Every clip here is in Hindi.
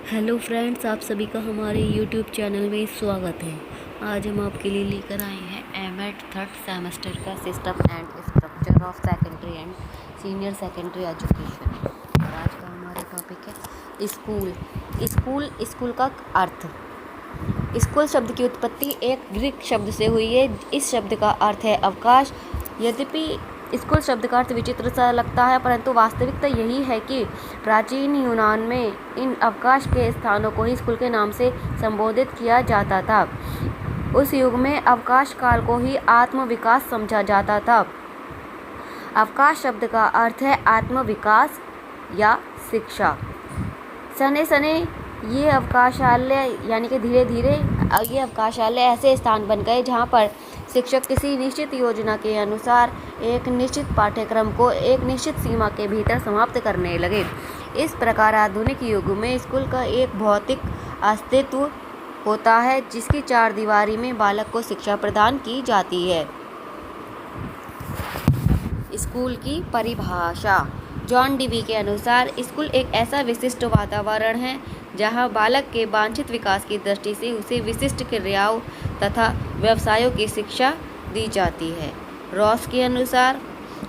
हेलो फ्रेंड्स, आप सभी का हमारे यूट्यूब चैनल में स्वागत है। आज हम आपके लिए लेकर आए हैं एमएड थर्ड सेमेस्टर का system and structure of secondary and senior secondary education. और आज का हमारा टॉपिक है स्कूल का अर्थ। स्कूल शब्द की उत्पत्ति एक ग्रीक शब्द से हुई है। इस शब्द का अर्थ है अवकाश। यद्यपि स्कूल शब्द का अर्थ विचित्र सा लगता है, परंतु वास्तविकता यही है कि प्राचीन यूनान में इन अवकाश के स्थानों को ही स्कूल के नाम से संबोधित किया जाता था। उस युग में अवकाश काल को ही आत्म विकास समझा जाता था। अवकाश शब्द का अर्थ है आत्म विकास या शिक्षा। सने सने ये अवकाशालय यानी कि धीरे धीरे ये अवकाशालय ऐसे स्थान बन गए जहाँ पर शिक्षक किसी निश्चित योजना के अनुसार एक निश्चित पाठ्यक्रम को एक निश्चित सीमा के भीतर समाप्त करने लगे। इस प्रकार आधुनिक युग में स्कूल का एक भौतिक अस्तित्व होता है जिसकी चार दीवारी में बालक को शिक्षा प्रदान की जाती है। स्कूल की परिभाषा। जॉन डीवी के अनुसार स्कूल एक ऐसा विशिष्ट वातावरण है जहां बालक के वांछित विकास की दृष्टि से उसे विशिष्ट क्रियाओं तथा व्यवसायों की शिक्षा दी जाती है। रॉस के अनुसार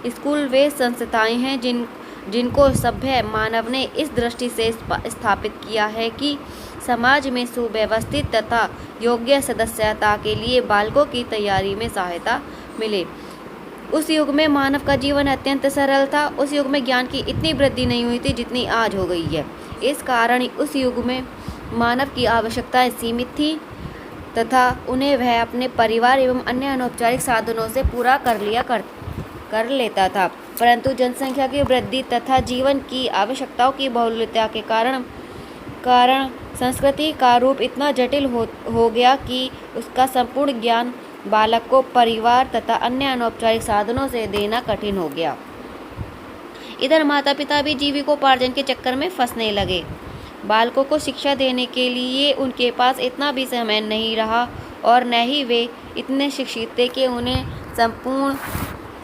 स्कूल वे संस्थाएं हैं जिनको सभ्य मानव ने इस दृष्टि से स्थापित किया है कि समाज में सुव्यवस्थित तथा योग्य सदस्यता के लिए बालकों की तैयारी में सहायता मिले। उस युग में मानव का जीवन अत्यंत सरल था। उस युग में ज्ञान की इतनी वृद्धि नहीं हुई थी जितनी आज हो गई है। इस कारण उस युग में मानव की आवश्यकताएं सीमित थी तथा उन्हें वह अपने परिवार एवं अन्य अनौपचारिक साधनों से पूरा कर लेता था। परंतु जनसंख्या की वृद्धि तथा जीवन की आवश्यकताओं की बहुलता के कारण संस्कृति का रूप इतना जटिल हो गया कि उसका संपूर्ण ज्ञान बालक को परिवार तथा अन्य अनौपचारिक साधनों से देना कठिन हो गया। इधर माता पिता भी जीविकोपार्जन के चक्कर में फंसने लगे। बालकों को शिक्षा देने के लिए उनके पास इतना भी समय नहीं रहा और न ही वे इतने शिक्षित थे कि उन्हें संपूर्ण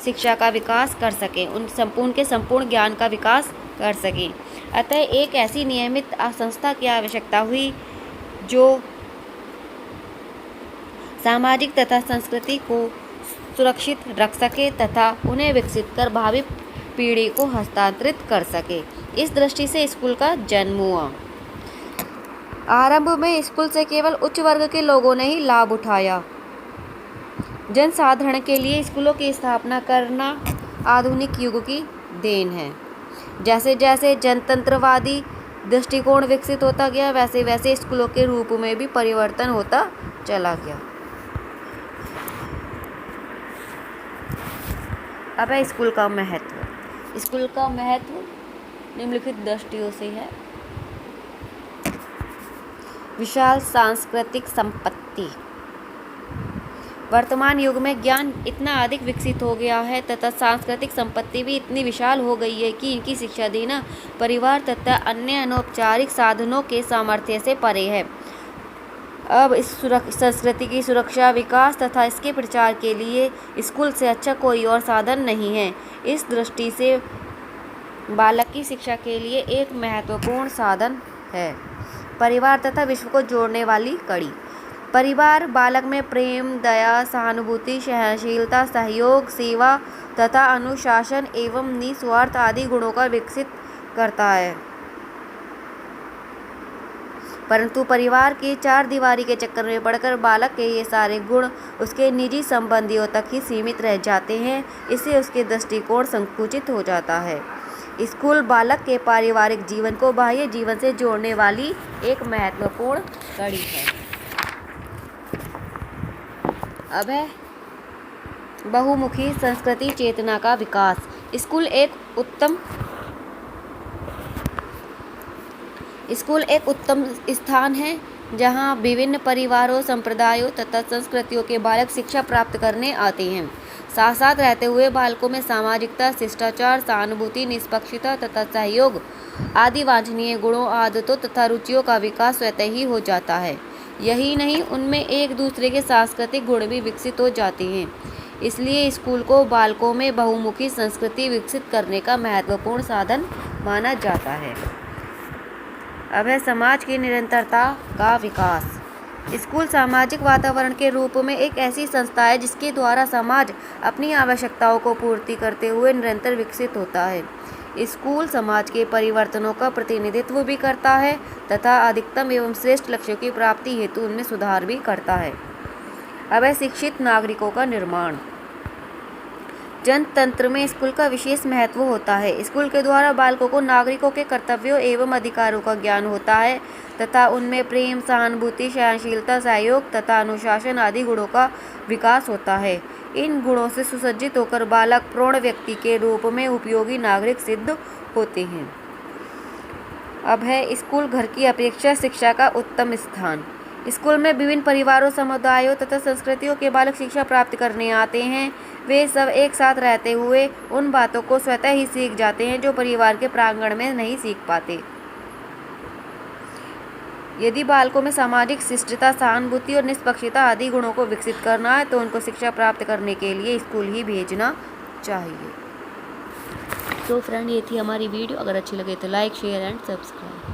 शिक्षा का विकास कर सकें, उन संपूर्ण ज्ञान का विकास कर सकें। अतः एक ऐसी नियमित संस्था की आवश्यकता हुई जो सामाजिक तथा संस्कृति को सुरक्षित रख सके तथा उन्हें विकसित कर भावी पीढ़ी को हस्तांतरित कर सके। इस दृष्टि से स्कूल का जन्म हुआ। आरंभ में स्कूल से केवल उच्च वर्ग के लोगों ने ही लाभ उठाया। जनसाधारण के लिए स्कूलों की स्थापना करना आधुनिक युग की देन है। जैसे जैसे जनतंत्रवादी दृष्टिकोण विकसित होता गया वैसे वैसे स्कूलों के रूप में भी परिवर्तन होता चला गया। अब है स्कूल का महत्व। स्कूल का महत्व निम्नलिखित दृष्टियों से है। विशाल सांस्कृतिक संपत्ति। वर्तमान युग में ज्ञान इतना अधिक विकसित हो गया है तथा सांस्कृतिक संपत्ति भी इतनी विशाल हो गई है कि इनकी शिक्षा देना परिवार तथा अन्य अनौपचारिक साधनों के सामर्थ्य से परे है। अब इस संस्कृति की सुरक्षा, विकास तथा इसके प्रचार के लिए स्कूल से अच्छा कोई और साधन नहीं है। इस दृष्टि से बालक की शिक्षा के लिए एक महत्वपूर्ण साधन है। परिवार तथा विश्व को जोड़ने वाली कड़ी। परिवार बालक में प्रेम, दया, सहानुभूति, सहनशीलता, सहयोग, सेवा तथा अनुशासन एवं निस्वार्थ आदि गुणों का विकसित करता है। परंतु परिवार की चार दीवारी के चक्कर में पड़कर बालक के ये सारे गुण उसके निजी संबंधियों तक ही सीमित रह जाते हैं। इससे उसके दृष्टिकोण संकुचित हो जाता है। स्कूल बालक के पारिवारिक जीवन को बाह्य जीवन से जोड़ने वाली एक महत्वपूर्ण कड़ी है। अब है बहुमुखी संस्कृति चेतना का विकास। स्कूल एक उत्तम स्थान है जहां विभिन्न परिवारों, संप्रदायों तथा संस्कृतियों के बालक शिक्षा प्राप्त करने आते हैं। साथ साथ रहते हुए बालकों में सामाजिकता, शिष्टाचार, सहानुभूति, निष्पक्षता तथा सहयोग आदि वांछनीय गुणों, आदतों तथा रुचियों का विकास स्वतः ही हो जाता है। यही नहीं, उनमें एक दूसरे के सांस्कृतिक गुण भी विकसित हो जाते हैं। इसलिए स्कूल को बालकों में बहुमुखी संस्कृति विकसित करने का महत्वपूर्ण साधन माना जाता है। अब है समाज की निरंतरता का विकास। स्कूल सामाजिक वातावरण के रूप में एक ऐसी संस्था है जिसके द्वारा समाज अपनी आवश्यकताओं को पूर्ति करते हुए निरंतर विकसित होता है। स्कूल समाज के परिवर्तनों का प्रतिनिधित्व भी करता है तथा अधिकतम एवं श्रेष्ठ लक्ष्यों की प्राप्ति हेतु उनमें सुधार भी करता है। अब है शिक्षित नागरिकों का निर्माण। जनतंत्र में स्कूल का विशेष महत्व होता है। स्कूल के द्वारा बालकों को नागरिकों के कर्तव्यों एवं अधिकारों का ज्ञान होता है तथा उनमें प्रेम, सहानुभूति, सहनशीलता, सहयोग तथा अनुशासन आदि गुणों का विकास होता है। इन गुणों से सुसज्जित होकर बालक प्रौढ़ व्यक्ति के रूप में उपयोगी नागरिक सिद्ध होते हैं। अब है स्कूल घर की अपेक्षा शिक्षा का उत्तम स्थान। स्कूल में विभिन्न परिवारों, समुदायों तथा संस्कृतियों के बालक शिक्षा प्राप्त करने आते हैं। वे सब एक साथ रहते हुए उन बातों को स्वतः ही सीख जाते हैं जो परिवार के प्रांगण में नहीं सीख पाते। यदि बालकों में सामाजिक शिष्टता, सहानुभूति और निष्पक्षता आदि गुणों को विकसित करना है तो उनको शिक्षा प्राप्त करने के लिए स्कूल ही भेजना चाहिए। तो फ्रेंड, ये थी हमारी वीडियो। अगर अच्छी लगे तो लाइक, शेयर एंड सब्सक्राइब।